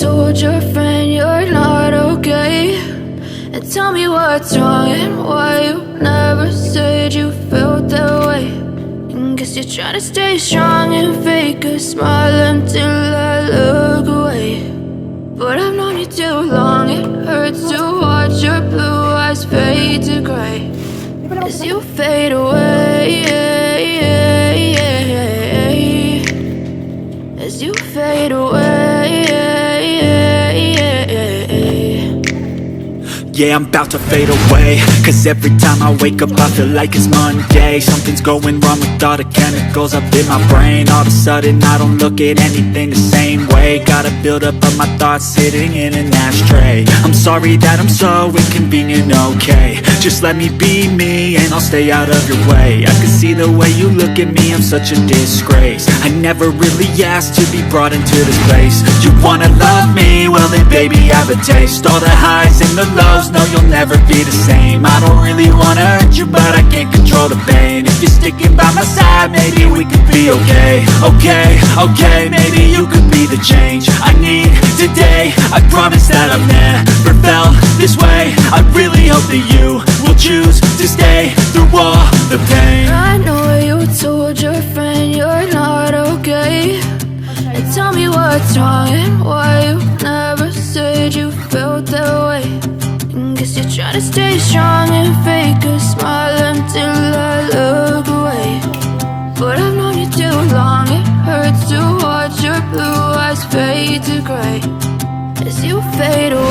told your friend you're not okay, and tell me what's wrong and why you never said you felt that way. And guess you're trying to stay strong and fake a smile until I look away. But I've known you too long, it hurts to watch your blue eyes fade to gray as you fade away, as you fade away. Yeah, I'm about to fade away, cause every time I wake up I feel like it's Monday. Something's going wrong with all the chemicals up in my brain. All of a sudden I don't look at anything the same way. Got a build-up of my thoughts sitting in an ashtray. I'm sorry that I'm so inconvenient, okay. Just let me be me and I'll stay out of your way. I can see the way you look at me, I'm such a disgrace. I never really asked to be brought into this place. You wanna love me? Well then baby have a taste. All the highs and the lows, no you'll never be the same. I don't really wanna hurt you, but I can't control the pain. If you're sticking by my side, maybe we could be okay. Okay, maybe you could be the change I need today. I promise that I've never felt this way. I really hope that you will choose to stay through all the pain. I know you told your friend you're not okay, and tell me what's wrong and why you never said you felt that way. And guess you're trying to stay strong and fake a smile until I look away. But I've known you too long, it hurts to watch your blue eyes fade to gray as you fade away.